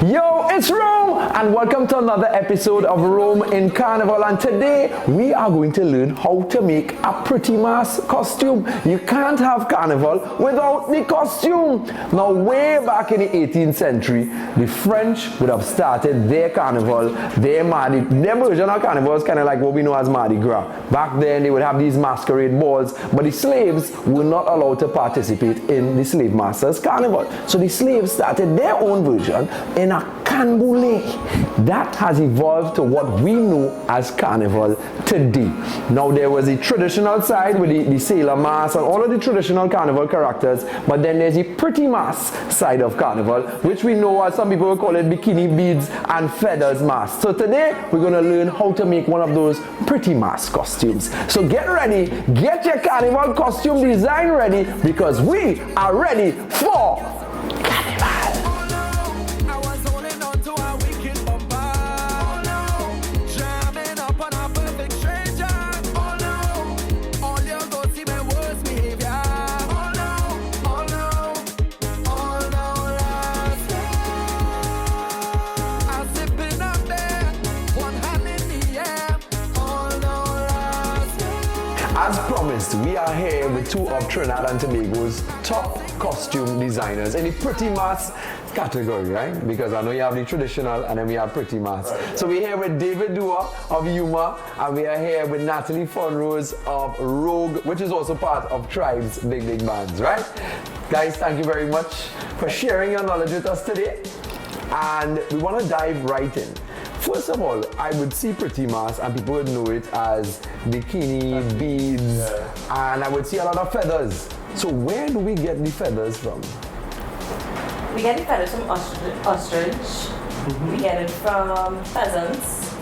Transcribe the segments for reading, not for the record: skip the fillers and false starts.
Yo, it's Rome, and welcome to another episode of Rome in Carnival. And today we are going to learn how to make a pretty mass costume. You can't have Carnival without the costume. Now, way back in the 18th century, the French would have started their Carnival, their version of Carnival is kind of like what we know as Mardi Gras. Back then, they would have these masquerade balls, but the slaves were not allowed to participate in the slave master's Carnival. So the slaves started their own version in a canboulé. That has evolved to what we know as Carnival today. Now, there was a traditional side with the sailor mask and all of the traditional Carnival characters, but then there's a pretty mask side of Carnival, which we know as some people will call it bikini beads and feathers mask. So today, we're going to learn how to make one of those pretty mask costumes. So get ready, get your Carnival costume design ready, because we are ready for As promised, we are here with two of Trinidad and Tobago's top costume designers in the pretty mask category, right? Because I know you have the traditional and then we have pretty mask. So we're here with David Dua of Yuma, and we are here with Natalie Fonrose of Rogue, which is also part of Tribe's Big Bands, right? Guys, thank you very much for sharing your knowledge with us today. And we want to dive right in. First of all, I would see pretty mask and people would know it as bikini, beads, and I would see a lot of feathers. So where do we get the feathers from? We get the feathers from ostrich. We get it from pheasants.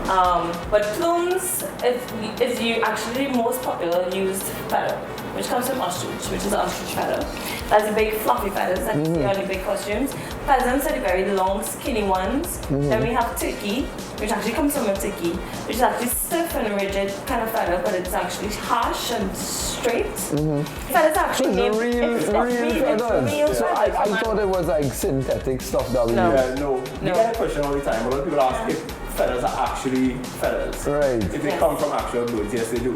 But plumes is you actually the most popular used feather, which comes from ostrich, which is the ostrich feather. That's the big fluffy feathers that you see on the big costumes. Pheasants are the very long, skinny ones. Then we have turkey, which actually comes from a turkey, which is actually stiff and rigid kind of feather, but it's actually harsh and straight. Feathers actually So it's real feathers. So I thought it was like synthetic stuff that we use. No. We get a question all the time. A lot of people ask if feathers are actually feathers. Right. If they come from actual birds, yes they do.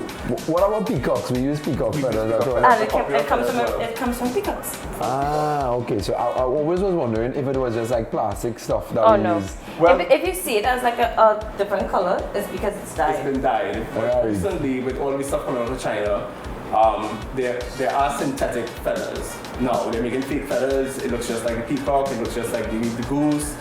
What about peacocks? We use peacock feathers as well. It comes from peacocks. Ah, okay. So I always was wondering if it was just like plastic stuff that we use. Well, if you see it as like a different color, it's because it's dyed. It's been dyed. Right. Recently, with all this stuff coming out of China, there are synthetic feathers. Now, they're making fake feathers. It looks just like the peacock. It looks just like the goose,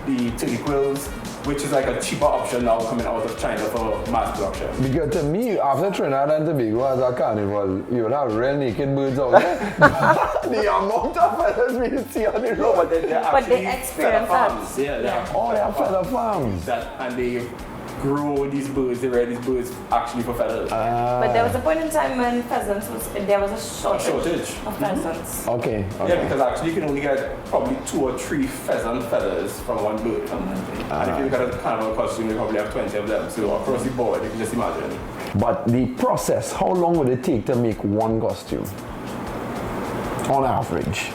the turkey quills, which is like a cheaper option now coming out of China for mass production. Because to me, after Trinidad and Tobago as a carnival, you would have real naked birds out there. The amount of feathers we see on the road. But they're actually they experience feather farms. that. Oh, they have feather farms. And they grow these birds, they rear these birds actually for feathers. But there was a point in time when there was a shortage of pheasants. Okay. Yeah, because actually you can only get probably 2 or 3 pheasant feathers from one bird. And if you look at a carnival costume, you probably have 20 of them. So across the board, you can just imagine. But the process, how long would it take to make one costume? On average?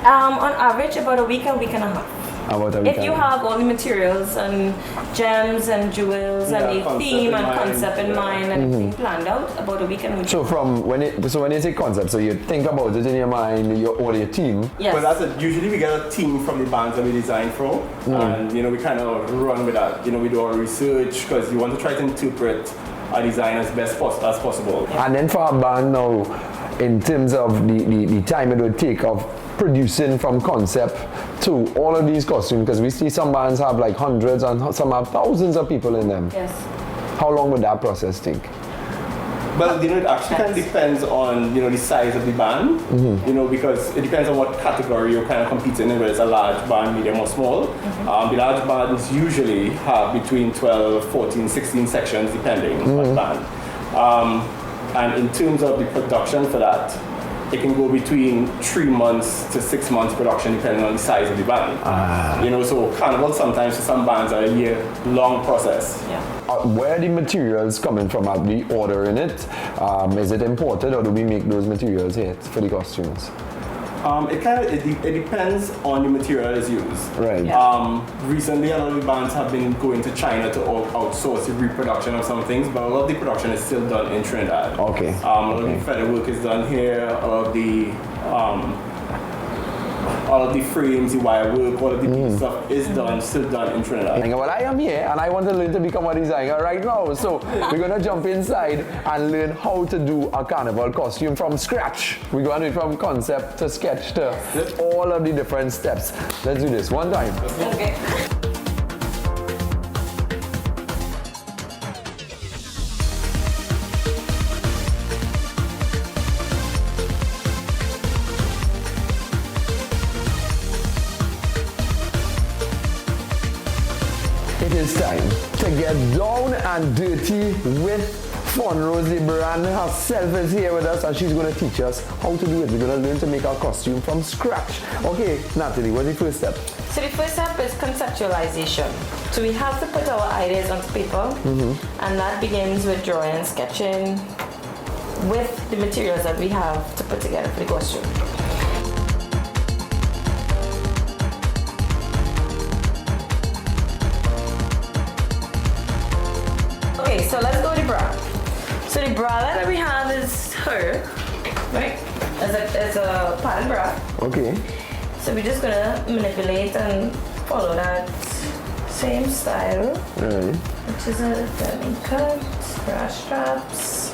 On average, about a week and a half. If you have all the materials and gems and jewels and the theme and concept in mind and everything planned out, about a week and a half. So when you say concept, so you think about it in your mind, your team. Yes. But that's it. Usually we get a team from the bands that we design for, and we kind of run with that. We do our research because you want to try to interpret a design as best as possible. And then for a band now, in terms of the time it would take of producing from concept to all of these costumes, because we see some bands have like hundreds and some have thousands of people in them. Yes. How long would that process take? Well, it actually kind of depends on the size of the band, because it depends on what category you're kind of competing in, whether it's a large band, medium or small. The large bands usually have between 12, 14, 16 sections depending on the band. And in terms of the production for that, it can go between 3 months to 6 months production depending on the size of the band. So Carnival sometimes for some bands are a year-long process. Yeah. Where are the materials coming from? Are we ordering it? Is it imported or do we make those materials here for the costumes? It depends on the material that's used. Right. Yeah. Recently, a lot of the bands have been going to China to outsource the reproduction of some things, but a lot of the production is still done in Trinidad. Okay. A lot of the feather work is done here. All of the frames, the wire work, all of the big stuff is still done in Trinidad. Well, I am here and I want to learn to become a designer right now. So we're going to jump inside and learn how to do a carnival costume from scratch. We're going to do it from concept to sketch to all of the different steps. Let's do this one time. Okay. It is time to get down and dirty with Fun Rosie Brand herself is here with us and she's going to teach us how to do it. We're going to learn to make our costume from scratch. Okay, Natalie, what's the first step? So the first step is conceptualization. So we have to put our ideas onto paper, and that begins with drawing and sketching with the materials that we have to put together for the costume. Okay, so let's go with the bra. So the bra that we have is her, right? As a pattern bra. Okay. So we're just gonna manipulate and follow that same style, Right. which is a belly cut, bra straps.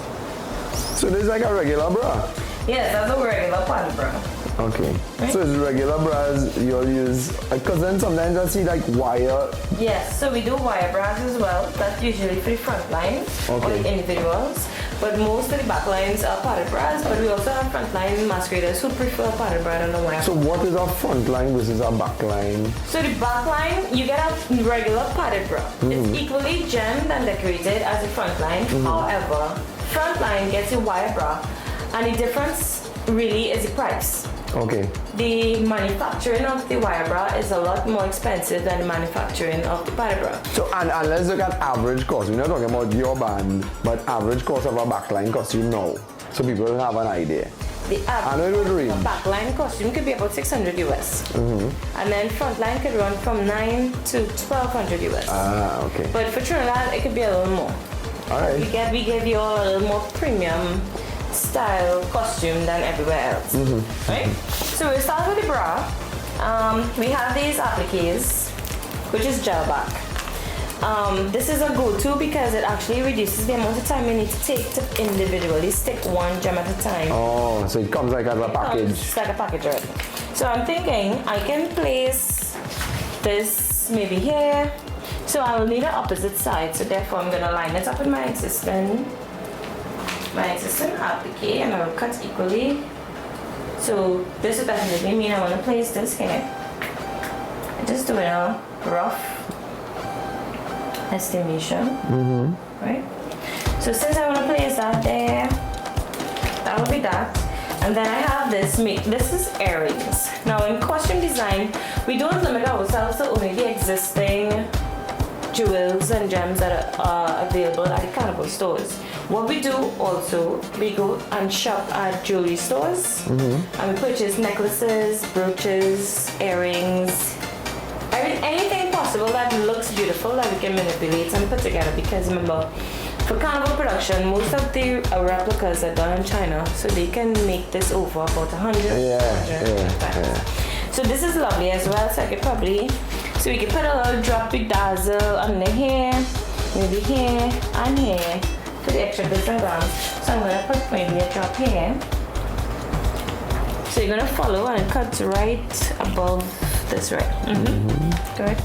So this is like a regular bra. Yes, that's a regular pattern bra. Okay. Right. So it's regular bras you'll use, because then sometimes I see like wire. Yes, so we do wire bras as well. That's usually for the front line or Okay. the individuals. But most of the back lines are padded bras, but we also have front line masqueraders who prefer padded bra than a wire. So what is our front line versus our back line? So the back line, you get a regular padded bra. It's equally gemmed and decorated as the front line. However, front line gets a wire bra, and the difference really is the price. Okay. The manufacturing of the wire bra is a lot more expensive than the manufacturing of the padded bra. So and let's look at average cost. We're not talking about your band, but average cost of a backline costume now. So people have an idea. The I know it would range. backline costume could be about 600 US. And then frontline could run from 9 to 1200 US. Ah, okay. But for Trinidad, it could be a little more. All right. We give you a little more premium style costume than everywhere else. Right? So we start with the bra. We have these appliques, which is gel back. This is a go-to because it actually reduces the amount of time you need to take to individually stick one gem at a time. Oh, so it comes like as a package. It's like a package, right? So I'm thinking I can place this maybe here. So I'll need an opposite side. So therefore I'm gonna line it up with my existing applique and I'll cut equally. So this would definitely mean I want to place this here. Just doing a rough estimation. Right? So since I want to place that there, that will be that. And then I have this is earrings. Now in costume design, we don't limit ourselves to only the existing jewels and gems that are available at the carnival stores. What we do also, we go and shop at jewelry stores and we purchase necklaces, brooches, earrings, anything possible that looks beautiful that we can manipulate and put together, because remember, for carnival production, most of the replicas are done in China, so they can make this over about 100 times. So this is lovely as well, so I could probably, so we could put a little drop bedazzle under here, maybe here and here for the extra bits and grams. So I'm going to put maybe a drop here. So you're going to follow and it cuts right above this, right? Correct.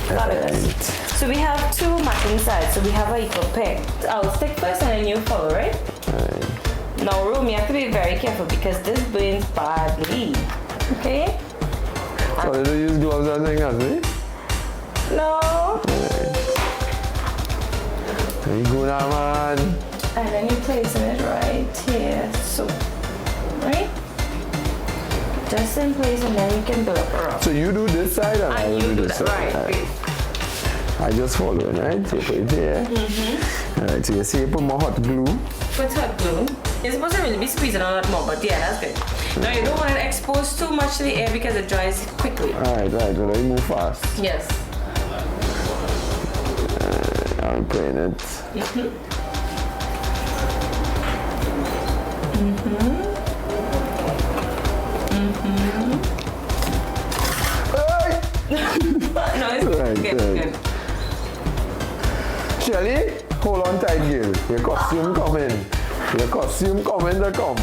Fabulous. So we have two matching sides, so we have an equal pair. I'll stick first and then you follow, right? Now, Rome, you have to be very careful because this burns badly. Okay? So did you use gloves and things, Natalie? No. There you go now, man. And then you place it right here. So, right? Just in place, and then you can build up a rough. So you do this side and I And will you do do this that, side. right? I just follow it, right? So you put it there. Alright, so you see you put more hot glue. Put hot glue. You're supposed to really be squeezing a lot more, but yeah, that's good. Now you don't want it exposed too much to the air because it dries quickly. Alright, right, so let me move fast. Yes. I'm putting it. No, it's Right, good. Shelly, hold on tight, girl. Your costume coming. Your costume coming to come.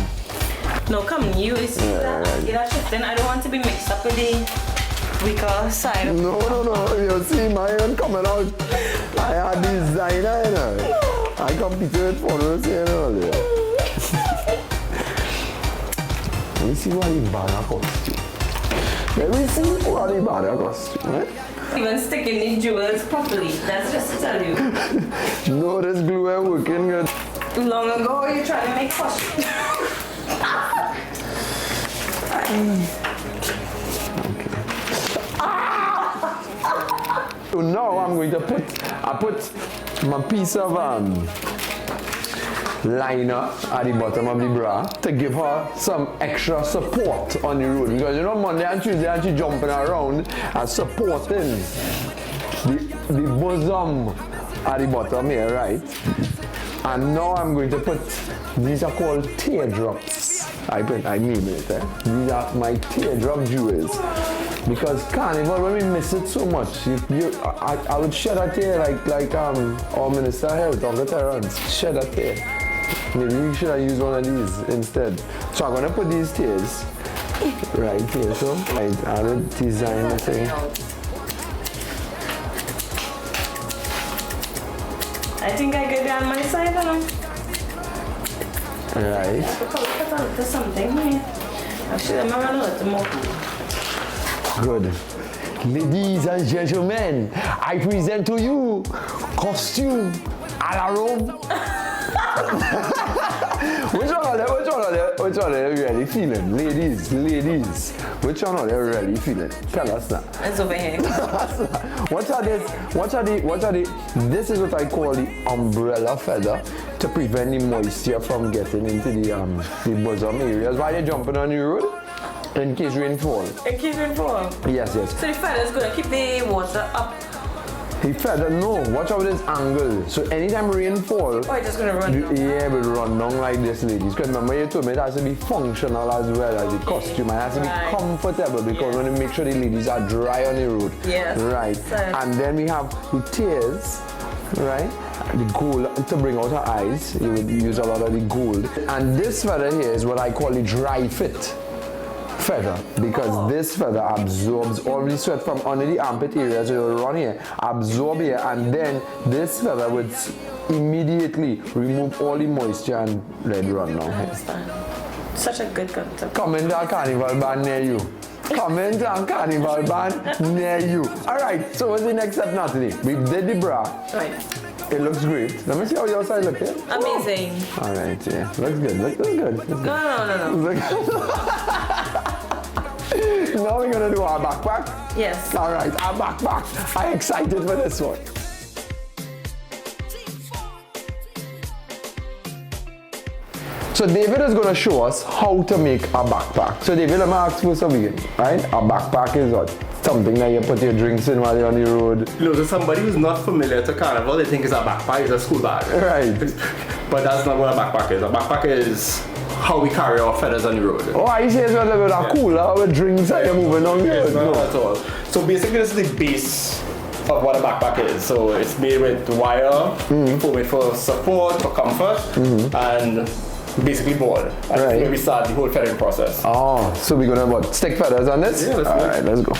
No, come, you is that shifting. I don't want to be mixed up with the weaker side of No. You see my own coming out. I had designer, you know. I competed with photos here earlier. Let me see what the banner costume. Let me see what the banner costume, right? even sticking these jewels properly. That's just to tell you. No, this glue ain't working good. Long ago, you tried to make costumes. So now I'm going to put my piece of liner at the bottom of the bra to give her some extra support on the road, because you know Monday and Tuesday and she jumping around and supporting the bosom at the bottom here, right? And now I'm going to put, these are called teardrops. I name it. These are my teardrop jewels. Because Carnival, when we miss it so much, I would shed a tear like our Minister of Health, Dr. Terrence, shed a tear. Maybe you should have used one of these instead. So I'm gonna put these tears right here. So I will design the thing. I think I get it on my side, Right. Put a little something here. Actually, I'm gonna run a little more. Good. Ladies and gentlemen, I present to you costume à la Rome. Which one are they really feeling? Ladies, which one are they really feeling? Tell us that. It's over here. What are the, this is what I call the umbrella feather to prevent the moisture from getting into the bosom areas while you're jumping on the road. In case rain fall. In case rain fall? Yes. So the feather is going to keep the water up? The feather, no. Watch out this angle. So anytime rain fall, it's just going to run down? Yeah, it will run down like this, ladies. Because remember you told me it has to be functional as well as the costume. It has to be comfortable because we want to make sure the ladies are dry on the road. Yes. Right. And then we have the tears, right? The gold to bring out her eyes. You would use a lot of the gold. And this feather here is what I call the dry fit feather, because this feather absorbs all the sweat from under the armpit area, so you'll run here, absorb here, and then this feather would immediately remove all the moisture and let it run down here. Such a good concept. Come into a carnival band near you. Come into a carnival band near you. Alright, so what's the next step, Natalie? We did the bra. Right. It looks great. Let me see how your side looks. Amazing. Alright, yeah. Looks good. Looks good. No. Now we're gonna do our backpack. Yes. Alright, our backpack. I'm excited for this one. So David is gonna show us how to make a backpack. So David, let me ask first of all, right? A backpack is what? Something that you put your drinks in while you're on the road. You know, so somebody who's not familiar to Carnival, they think it's a backpack, it's a school bag. Right. But that's not what a backpack is. A backpack is how we carry our feathers on the road. Oh, I see it's a little bit of cooler with drinks and you're moving on the road. No, at all. So basically this is the base of what a backpack is. So it's made with wire, made for support, for comfort, and basically board. And that's where we start the whole feathering process. Oh, so we're gonna what? Stick feathers on this? Yeah, let's go. Alright, let's go.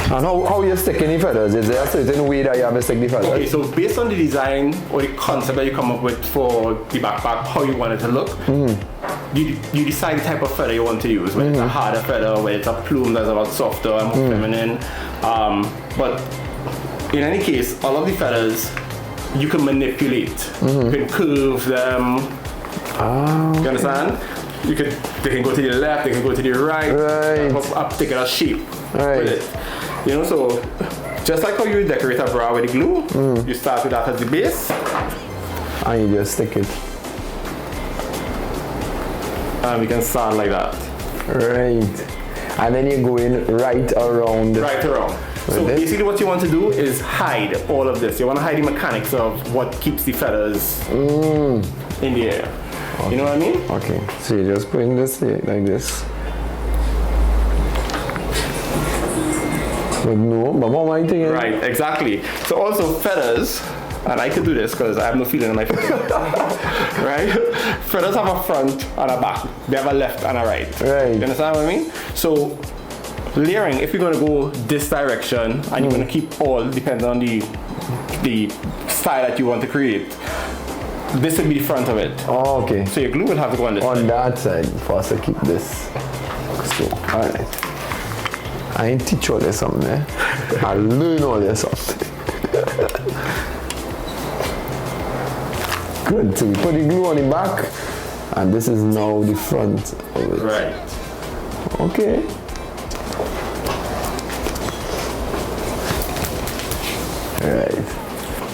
And how you sticking the feathers? Is there a certain way that you have to stick the feathers? Okay, so based on the design or the concept that you come up with for the backpack, how you want it to look, you decide the type of feather you want to use, whether it's a harder feather, whether it's a plume that's a lot softer and more feminine. But in any case, all of the feathers you can manipulate. You can curve them. You understand? They can go to the left, they can go to the right. A particular shape with it. You know, so Just like how you would decorate a bra with the glue, you start with that as the base. And you just stick it. And we can start like that. Right. And then you go in right around. Right around. So this? basically what you want to do is hide all of this. You want to hide the mechanics of what keeps the feathers in the air. Okay. You know what I mean? Okay. So you just put in this here, like this. But no, but what am I thinking? Right, exactly. So also feathers, and I could do this because I have no feeling in my feathers. Right? Feathers have a front and a back. They have a left and a right. Right. You understand what I mean? So layering, if you're going to go this direction and you're going to keep all, depending on the style that you want to create, this will be the front of it. Oh, okay. So your glue will have to go on this On side. that side, first I keep this. So, alright. I ain't teach all this something, eh? I learn all this something. Good, so we put the glue on the back, and this is now the front of it. Right. Okay. Right.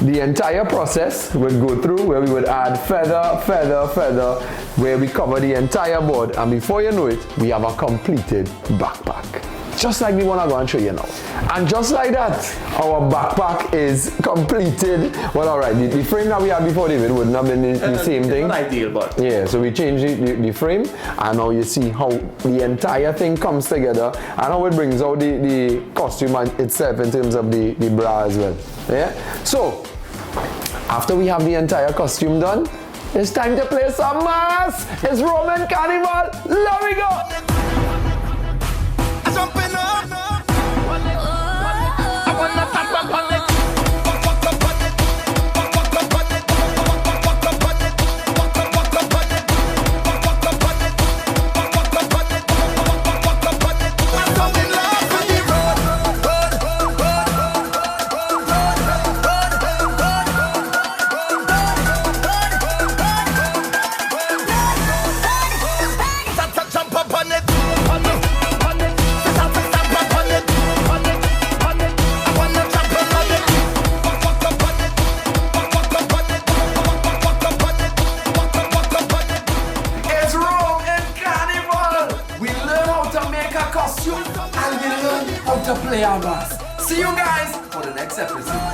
The entire process would go through where we would add feather, feather, feather, where we cover the entire board, and before you know it, we have a completed backpack. Just like the one I'm going to show you now. And just like that, our backpack is completed. Well, alright, the frame that we had before, David, wouldn't have been the same thing. Not ideal, but Yeah, so we changed the frame, and now you see how the entire thing comes together and how it brings out the costume itself in terms of the bra as well. Yeah? So, after we have the entire costume done, it's time to play some mass! It's Roman Carnival! Let me go! Jumping up. I wanna tap up on it. Jump up on it. It's Roman Carnival! We learn how to make a costume and we learn how to play our mass. See you guys for the next episode.